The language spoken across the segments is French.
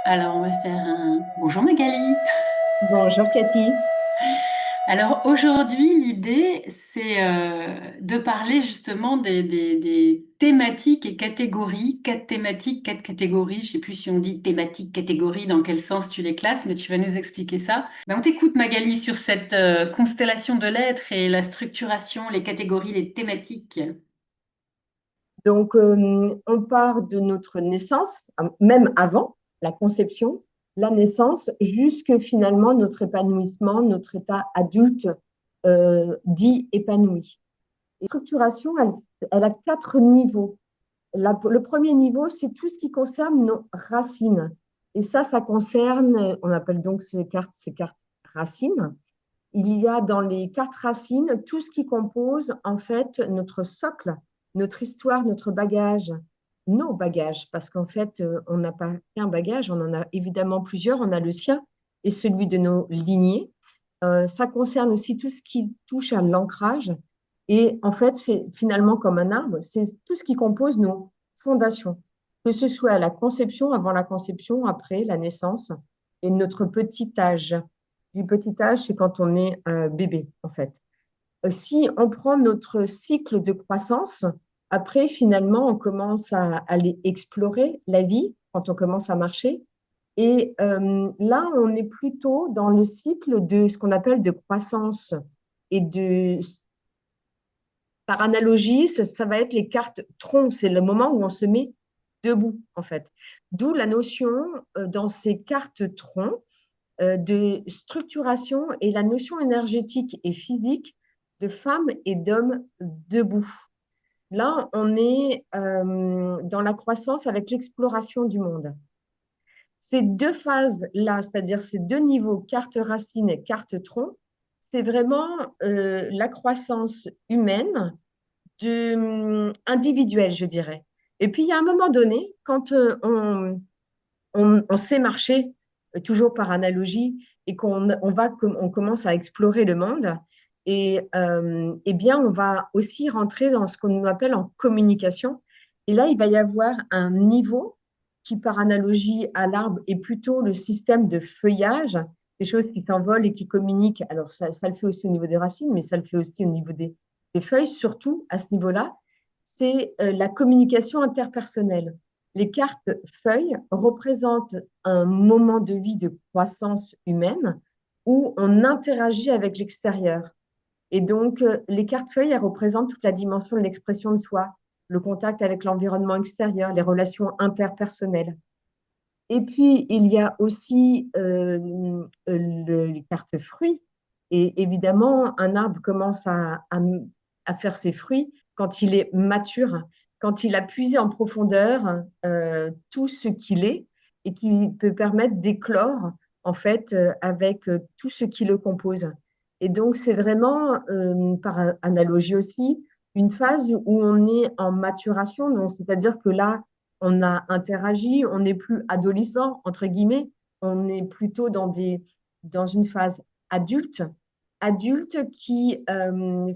Alors, on va faire un... Bonjour Magali. Bonjour Cathy. Alors aujourd'hui, l'idée, c'est de parler justement des thématiques et catégories. Quatre thématiques, quatre catégories. Je sais plus si on dit thématiques, catégories, dans quel sens tu les classes, mais tu vas nous expliquer ça. Ben, on t'écoute Magali sur cette constellation de lettres et la structuration, les catégories, les thématiques. Donc, on part de notre naissance, même avant la conception, la naissance, jusque finalement notre épanouissement, notre état adulte dit épanoui. Et structuration, elle a quatre niveaux. Le premier niveau, c'est tout ce qui concerne nos racines. Et ça concerne, on appelle donc ces cartes racines. Il y a dans les cartes racines tout ce qui compose en fait notre socle, notre histoire, notre bagage, nos bagages, parce qu'en fait, on n'a pas qu'un bagage, on en a évidemment plusieurs, on a le sien et celui de nos lignées. Ça concerne aussi tout ce qui touche à l'ancrage et en fait, finalement, comme un arbre, c'est tout ce qui compose nos fondations, que ce soit à la conception, avant la conception, après la naissance et notre petit âge. Du petit âge, c'est quand on est bébé, en fait. Si on prend notre cycle de croissance, après, finalement, on commence à aller explorer la vie quand on commence à marcher. Et là, on est plutôt dans le cycle de ce qu'on appelle de croissance et de, par analogie, ça va être les cartes troncs. C'est le moment où on se met debout, en fait. D'où la notion dans ces cartes troncs de structuration et la notion énergétique et physique de femmes et d'hommes debout. Là, on est dans la croissance avec l'exploration du monde. Ces deux phases-là, c'est-à-dire ces deux niveaux, carte racine et carte tronc, c'est vraiment la croissance humaine individuelle, je dirais. Et puis, il y a un moment donné, quand on sait marcher, toujours par analogie, et on commence à explorer le monde, et bien, on va aussi rentrer dans ce qu'on appelle en communication. Et là, il va y avoir un niveau qui, par analogie à l'arbre, est plutôt le système de feuillage, des choses qui s'envolent et qui communiquent. Alors, ça le fait aussi au niveau des racines, mais ça le fait aussi au niveau des feuilles, surtout à ce niveau-là. C'est la communication interpersonnelle. Les cartes feuilles représentent un moment de vie de croissance humaine où on interagit avec l'extérieur. Et donc, les cartes feuilles, elles représentent toute la dimension de l'expression de soi, le contact avec l'environnement extérieur, les relations interpersonnelles. Et puis, il y a aussi les cartes fruits. Et évidemment, un arbre commence à faire ses fruits quand il est mature, quand il a puisé en profondeur tout ce qu'il est et qui peut permettre d'éclore, en fait, avec tout ce qui le compose. Et donc, c'est vraiment, par analogie aussi, une phase où on est en maturation. Donc, c'est-à-dire que là, on a interagi, on n'est plus adolescent, entre guillemets, on est plutôt dans une phase adulte, adulte qui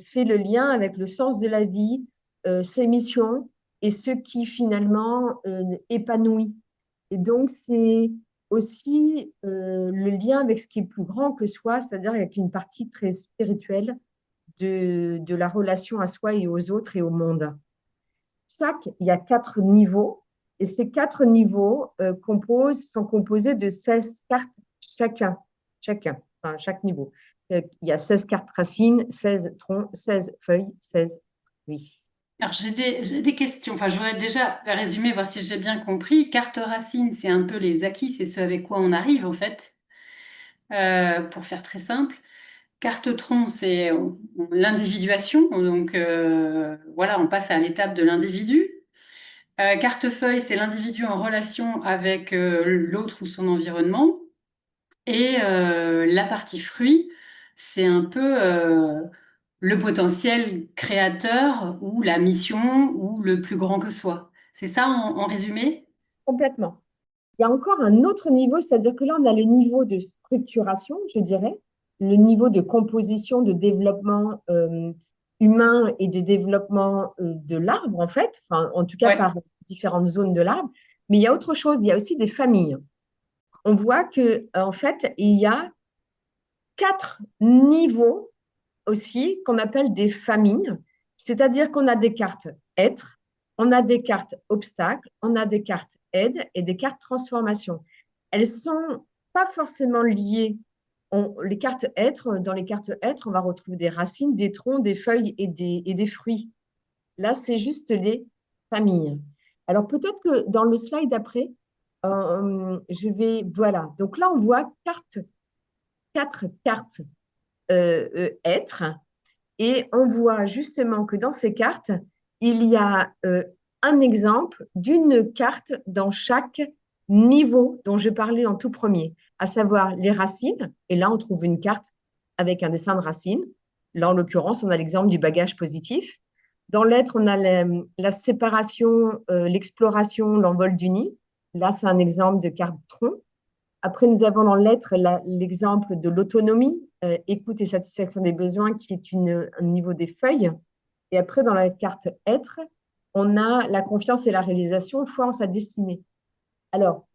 fait le lien avec le sens de la vie, ses missions et ce qui finalement épanouit. Et donc, c'est aussi le lien avec ce qui est plus grand que soi, c'est-à-dire avec une partie très spirituelle de la relation à soi et aux autres et au monde. Il y a quatre niveaux, et ces quatre niveaux sont composés de 16 cartes chacun, enfin, chaque niveau. Il y a 16 cartes racines, 16 troncs, 16 feuilles, 16 fruits. Alors, j'ai des questions. Enfin, je voudrais déjà résumer, voir si j'ai bien compris. Carte racine, c'est un peu les acquis, c'est ce avec quoi on arrive, en fait. Pour faire très simple. Carte tronc, c'est l'individuation. Donc, voilà, on passe à l'étape de l'individu. Carte feuille, c'est l'individu en relation avec l'autre ou son environnement. Et la partie fruit, c'est un peu le potentiel créateur ou la mission ou le plus grand que soi. C'est ça en résumé? Complètement. Il y a encore un autre niveau, c'est-à-dire que là, on a le niveau de structuration, je dirais, le niveau de composition, de développement humain et de développement de l'arbre, en fait, enfin, en tout cas Ouais. par différentes zones de l'arbre. Mais il y a autre chose, il y a aussi des familles. on voit que en fait, il y a 4 niveaux aussi qu'on appelle des familles, c'est-à-dire qu'on a des cartes être, on a des cartes obstacles, on a des cartes aide et des cartes transformation. Elles sont pas forcément liées. Les cartes être, dans les cartes être, on va retrouver des racines, des troncs, des feuilles et des fruits. Là, c'est juste les familles. Alors peut-être que dans le slide d'après, voilà. Donc là, on voit 4 cartes être. Et on voit justement que dans ces cartes, il y a un exemple d'une carte dans chaque niveau dont je parlais en tout premier, à savoir les racines. Et là, on trouve une carte avec un dessin de racines. Là, en l'occurrence, on a l'exemple du bagage positif. Dans l'être, on a la séparation, l'exploration, l'envol du nid. Là, c'est un exemple de carte tronc. Après, nous avons dans l'être l'exemple de l'autonomie, écoute et satisfaction des besoins, qui est un niveau des feuilles. Et après, dans la carte être, on a la confiance et la réalisation, foi en sa destinée. Alors,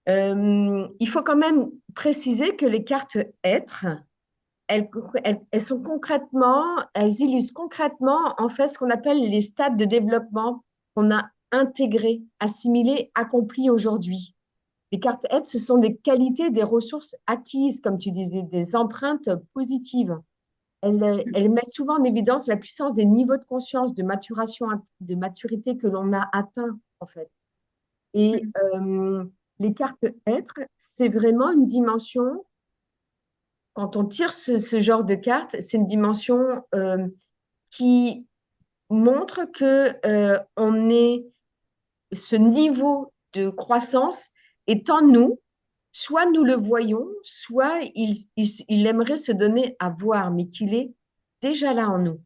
il faut quand même préciser que les cartes être, elles sont concrètement, elles illustrent concrètement en fait ce qu'on appelle les stades de développement qu'on a intégrés, assimilés, accomplis aujourd'hui. Les cartes aides, ce sont des qualités, des ressources acquises, comme tu disais, des empreintes positives. Elles mettent souvent en évidence la puissance des niveaux de conscience, de maturation, de maturité que l'on a atteint, en fait. Et les cartes être, c'est vraiment une dimension, quand on tire ce genre de cartes, c'est une dimension qui montre que on est, ce niveau de croissance est en nous. Soit nous le voyons, soit il aimerait se donner à voir, mais qu'il est déjà là en nous.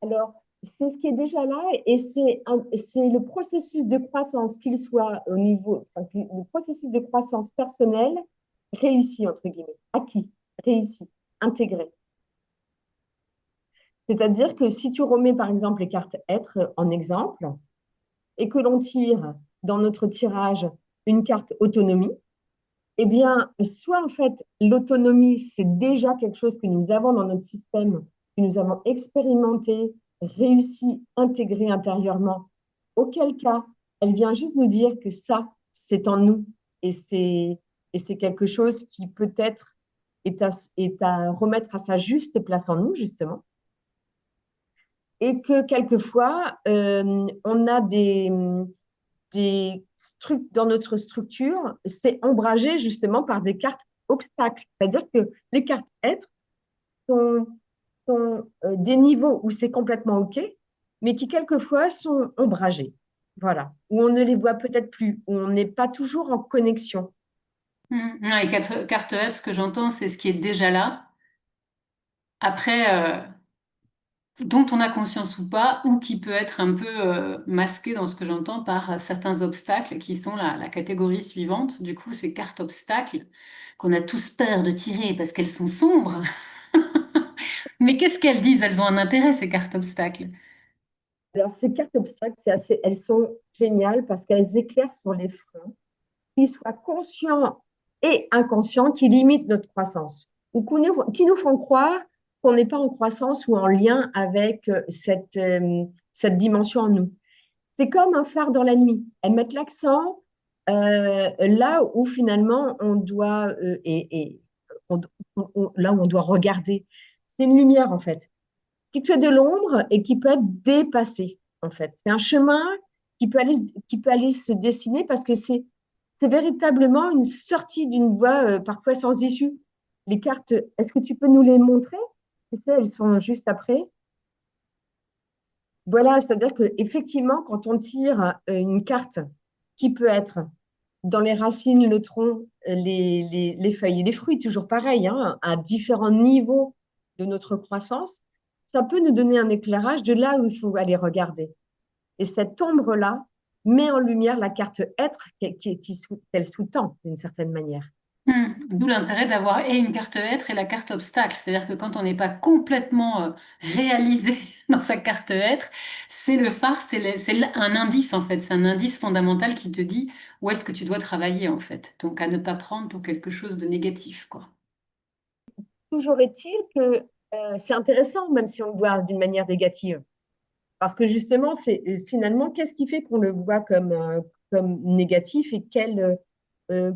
Alors, c'est ce qui est déjà là et c'est le processus de croissance, qu'il soit au niveau, enfin, le processus de croissance personnelle réussi, entre guillemets, acquis, réussi, intégré. C'est-à-dire que si tu remets par exemple les cartes être en exemple et que l'on tire dans notre tirage une carte autonomie, eh bien, soit en fait, l'autonomie, c'est déjà quelque chose que nous avons dans notre système, que nous avons expérimenté, réussi, intégré intérieurement, auquel cas, elle vient juste nous dire que ça, c'est en nous et c'est quelque chose qui peut-être est à remettre à sa juste place en nous, justement. Et que quelquefois, on a dans notre structure, c'est ombragé justement par des cartes obstacles. C'est-à-dire que les cartes être sont des niveaux où c'est complètement OK, mais qui quelquefois sont ombragés. Voilà. Où on ne les voit peut-être plus, où on n'est pas toujours en connexion. Non, les cartes web, ce que j'entends, c'est ce qui est déjà là. Après, dont on a conscience ou pas, ou qui peut être un peu masqué dans ce que j'entends par certains obstacles qui sont la catégorie suivante. Du coup, ces cartes obstacles qu'on a tous peur de tirer parce qu'elles sont sombres. Mais qu'est-ce qu'elles disent? Elles ont un intérêt, ces cartes obstacles. Alors, ces cartes obstacles, elles sont géniales parce qu'elles éclairent sur les freins, qu'ils soient conscients et inconscients, qui limitent notre croissance ou qui nous font croire qu'on n'est pas en croissance ou en lien avec cette dimension en nous. C'est comme un phare dans la nuit. Elles mettent l'accent là où finalement on doit là où on doit regarder. C'est une lumière en fait qui te fait de l'ombre et qui peut être dépassée en fait. C'est un chemin qui peut aller se dessiner parce que c'est véritablement une sortie d'une voie parfois sans issue. Les cartes, est-ce que tu peux nous les montrer? Tu sais, elles sont juste après. Voilà, c'est-à-dire qu'effectivement, quand on tire une carte qui peut être dans les racines, le tronc, les feuilles et les fruits, toujours pareil, hein, à différents niveaux de notre croissance, ça peut nous donner un éclairage de là où il faut aller regarder. Et cette ombre-là met en lumière la carte être qu'elle sous-tend d'une certaine manière. D'où l'intérêt d'avoir et une carte être et la carte obstacle. C'est-à-dire que quand on n'est pas complètement réalisé dans sa carte être, c'est le phare, un indice en fait. C'est un indice fondamental qui te dit où est-ce que tu dois travailler en fait. Donc à ne pas prendre pour quelque chose de négatif, quoi. Toujours est-il que c'est intéressant, même si on le voit d'une manière négative. Parce que justement, c'est finalement, qu'est-ce qui fait qu'on le voit comme négatif et euh,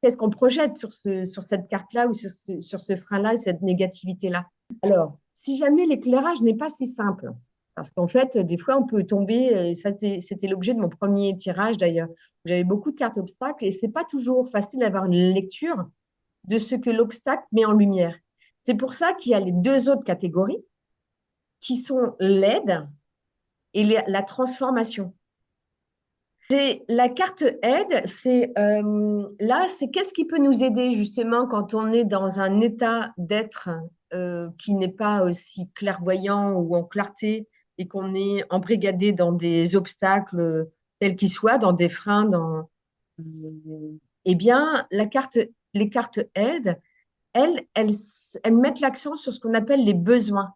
qu'est-ce qu'on projette sur cette carte-là ou sur ce frein-là et cette négativité-là? Alors, si jamais l'éclairage n'est pas si simple, parce qu'en fait, des fois, on peut tomber, c'était l'objet de mon premier tirage d'ailleurs, j'avais beaucoup de cartes obstacles et c'est pas toujours facile d'avoir une lecture de ce que l'obstacle met en lumière. C'est pour ça qu'il y a les deux autres catégories qui sont l'aide et la transformation. C'est la carte aide, c'est qu'est-ce qui peut nous aider justement quand on est dans un état d'être qui n'est pas aussi clairvoyant ou en clarté et qu'on est embrigadé dans des obstacles tels qu'ils soient, dans des freins, eh bien les cartes aide, elles mettent l'accent sur ce qu'on appelle les besoins.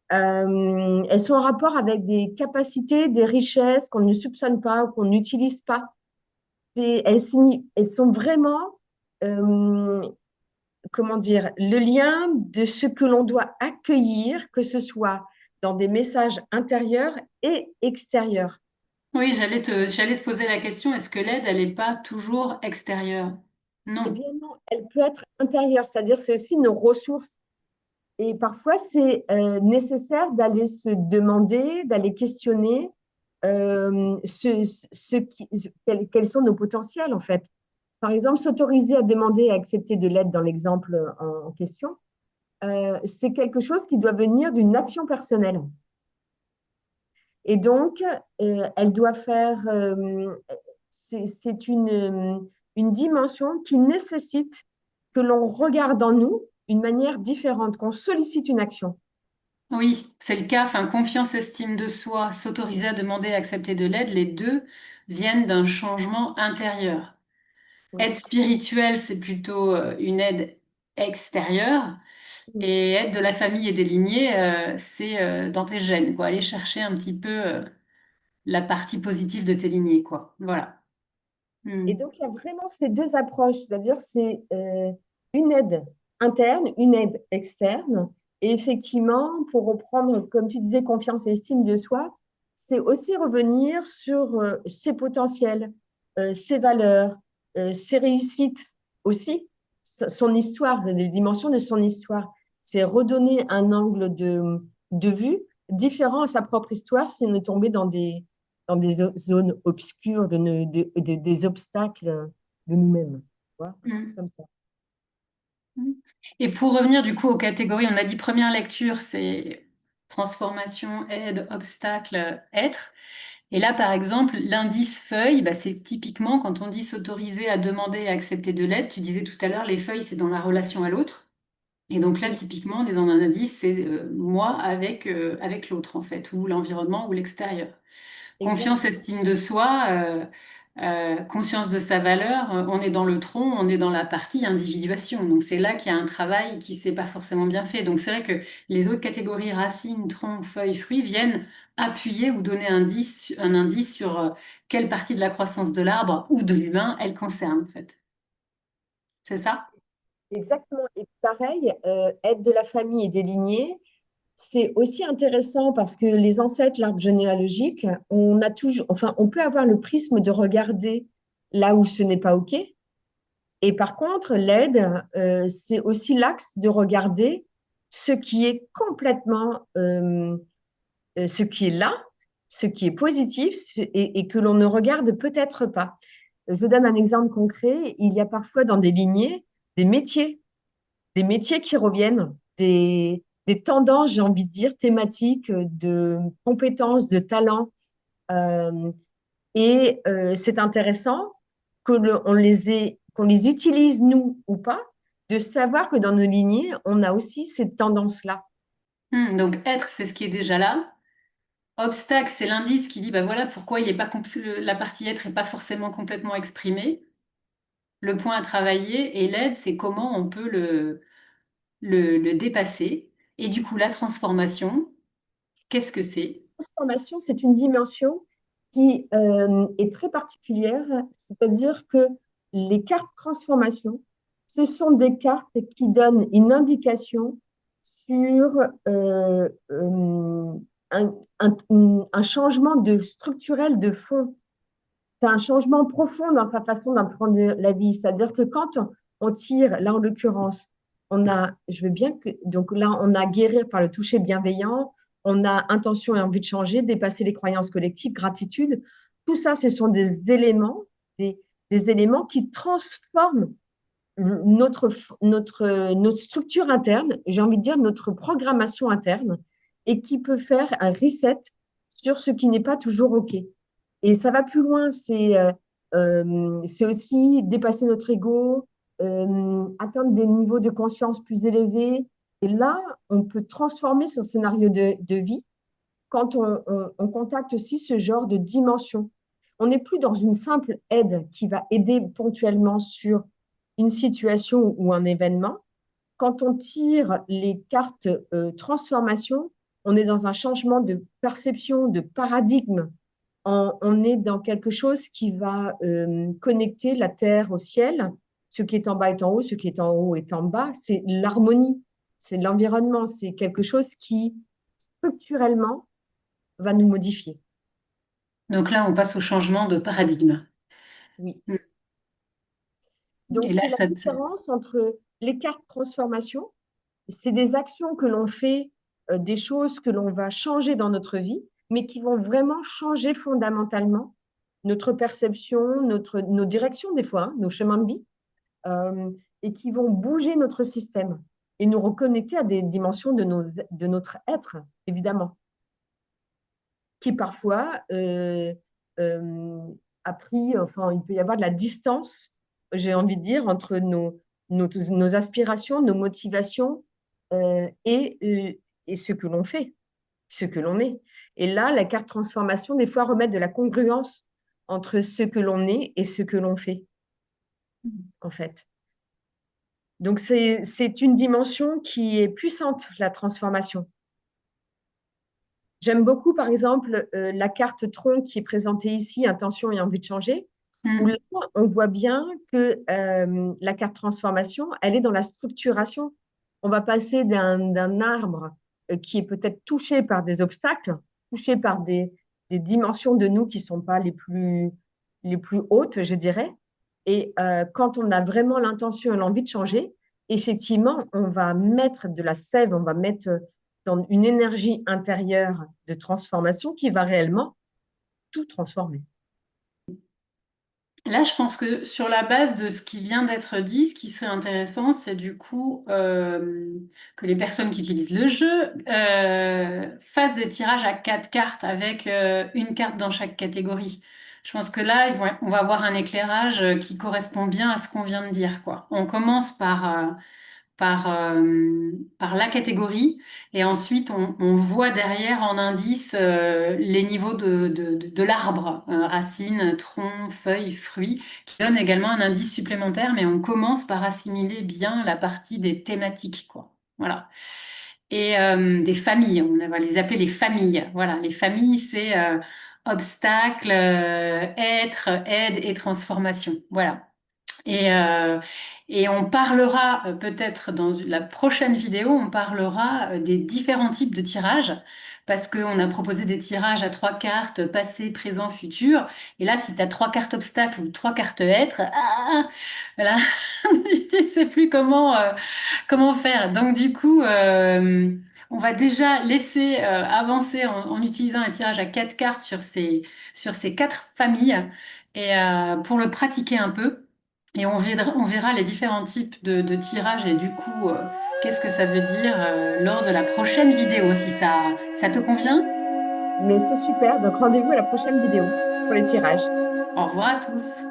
Elles sont en rapport avec des capacités, des richesses qu'on ne soupçonne pas ou qu'on n'utilise pas. Elles sont vraiment, euh, comment dire, le lien de ce que l'on doit accueillir, que ce soit dans des messages intérieurs et extérieurs. Oui, j'allais te poser la question, est-ce que l'aide, elle n'est pas toujours extérieure? Eh Non. bien non, elle peut être intérieure, c'est-à-dire c'est aussi nos ressources. Et parfois, c'est nécessaire d'aller se demander, d'aller questionner quels sont nos potentiels, en fait. Par exemple, s'autoriser à demander et accepter de l'aide dans l'exemple en question, c'est quelque chose qui doit venir d'une action personnelle. Et donc, elle doit faire, c'est une dimension qui nécessite que l'on regarde en nous une manière différente, qu'on sollicite une action. Oui, c'est le cas. Enfin, confiance, estime de soi, s'autoriser à demander et accepter de l'aide, les deux viennent d'un changement intérieur. Oui. Aide spirituelle, c'est plutôt une aide extérieure. Et aide de la famille et des lignées, c'est dans tes gènes, quoi. Aller chercher un petit peu la partie positive de tes lignées, quoi. Voilà. Et Hmm. donc, il y a vraiment ces deux approches, c'est-à-dire c'est une aide interne, une aide externe. Et effectivement, pour reprendre, comme tu disais, confiance et estime de soi, c'est aussi revenir sur ses potentiels, ses valeurs, ses réussites aussi, son histoire, les dimensions de son histoire. C'est redonner un angle de vue différent à sa propre histoire si on est tombé dans des zones obscures, des obstacles de nous-mêmes. Tu vois, Hmm. comme ça. Hmm. Et pour revenir du coup aux catégories, on a dit première lecture, c'est transformation, aide, obstacle, être. Et là, par exemple, l'indice feuille, bah, c'est typiquement quand on dit s'autoriser à demander et accepter de l'aide. Tu disais tout à l'heure, les feuilles, c'est dans la relation à l'autre. Et donc là, Oui, typiquement, dans un indice, c'est moi avec l'autre, en fait, ou l'environnement ou l'extérieur. Confiance, exactement. estime de soi, conscience de sa valeur, on est dans le tronc, on est dans la partie individuation. Donc c'est là qu'il y a un travail qui s'est pas forcément bien fait. Donc c'est vrai que les autres catégories, racines, tronc, feuilles, fruits, viennent appuyer ou donner un indice sur quelle partie de la croissance de l'arbre ou de l'humain elle concerne, en fait. C'est ça? Exactement. Et pareil, aide de la famille et des lignées, c'est aussi intéressant parce que les ancêtres, l'arbre généalogique, on a toujours, enfin, on peut avoir le prisme de regarder là où ce n'est pas OK. Et par contre, l'aide, c'est aussi l'axe de regarder ce qui est complètement ce qui est là, ce qui est positif et que l'on ne regarde peut-être pas. Je vous donne un exemple concret. Il y a parfois dans des lignées des métiers qui reviennent, des tendances, j'ai envie de dire, thématiques, de compétences, de talents. Euh, c'est intéressant qu'on les utilise nous ou pas, de savoir que dans nos lignées, on a aussi cette tendance-là. Donc être, c'est ce qui est déjà là. Obstacle, c'est l'indice qui dit, bah voilà pourquoi il est pas la partie être est pas forcément complètement exprimée. le point à travailler, et l'aide, c'est comment on peut le dépasser. Et du coup, la transformation, qu'est-ce que c'est? Transformation, c'est une dimension qui est très particulière, c'est-à-dire que les cartes transformation, ce sont des cartes qui donnent une indication sur un, un changement de structurel de fond. C'est un changement profond dans ta façon d'apprendre la vie. C'est-à-dire que quand on tire, là en l'occurrence, on a, je veux bien que, donc là, on a guérir par le toucher bienveillant, on a intention et envie de changer, dépasser les croyances collectives, gratitude. Tout ça, ce sont des éléments qui transforment notre structure interne, j'ai envie de dire notre programmation interne, et qui peut faire un reset sur ce qui n'est pas toujours OK. Et ça va plus loin, c'est aussi dépasser notre ego, atteindre des niveaux de conscience plus élevés. Et là, on peut transformer son scénario de vie quand on contacte aussi ce genre de dimension. On n'est plus dans une simple aide qui va aider ponctuellement sur une situation ou un événement. Quand on tire les cartes transformation, on est dans un changement de perception, de paradigme. On est dans quelque chose qui va connecter la terre au ciel. Ce qui est en bas est en haut, ce qui est en haut est en bas. C'est l'harmonie, c'est l'environnement, c'est quelque chose qui structurellement va nous modifier. Donc là, on passe au changement de paradigme. Oui. Mm. Donc, Et là, c'est la ça, différence entre les cartes transformation, c'est des actions que l'on fait, des choses que l'on va changer dans notre vie, mais qui vont vraiment changer fondamentalement notre perception, nos directions des fois, hein, nos chemins de vie, euh, et qui vont bouger notre système et nous reconnecter à des dimensions de notre être, évidemment, qui parfois euh, a pris, enfin, il peut y avoir de la distance, j'ai envie de dire, entre nos aspirations, nos motivations et ce que l'on fait, ce que l'on est. Et là, la carte transformation, des fois, remet de la congruence entre ce que l'on est et ce que l'on fait, en fait. Donc, c'est une dimension qui est puissante, la transformation. J'aime beaucoup, par exemple, la carte tronc qui est présentée ici, intention et envie de changer, où là, Mm. on voit bien que la carte transformation, elle est dans la structuration. On va passer d'un arbre qui est peut-être touché par des obstacles, touché par des dimensions de nous qui ne sont pas les plus hautes, je dirais. Et quand on a vraiment l'intention et l'envie de changer, effectivement, on va mettre de la sève, on va mettre dans une énergie intérieure de transformation qui va réellement tout transformer. Là, je pense que sur la base de ce qui vient d'être dit, ce qui serait intéressant, c'est du coup que les personnes qui utilisent le jeu fassent des tirages à 4 cartes avec une carte dans chaque catégorie. Je pense que là, on va avoir un éclairage qui correspond bien à ce qu'on vient de dire, quoi. On commence par la catégorie et ensuite on voit derrière en indice les niveaux de l'arbre, racines, troncs, feuilles, fruits, qui donnent également un indice supplémentaire, mais on commence par assimiler bien la partie des thématiques, quoi. Voilà. Et des familles, on va les appeler les familles. Voilà, les familles, c'est obstacles, être, aide et transformation. Voilà. Et, euh, et on parlera peut-être dans la prochaine vidéo, on parlera des différents types de tirages, parce qu'on a proposé des tirages à 3 cartes, passé, présent, futur. Et là, si tu as 3 cartes obstacles ou 3 cartes être, là, tu ne sais plus comment faire. Donc du coup, on va déjà laisser avancer en utilisant un tirage à 4 cartes sur ces 4 familles et pour le pratiquer un peu. Et on verra les différents types de tirages et du coup, qu'est-ce que ça veut dire lors de la prochaine vidéo, si ça te convient? Mais c'est super, donc rendez-vous à la prochaine vidéo pour les tirages. Au revoir à tous.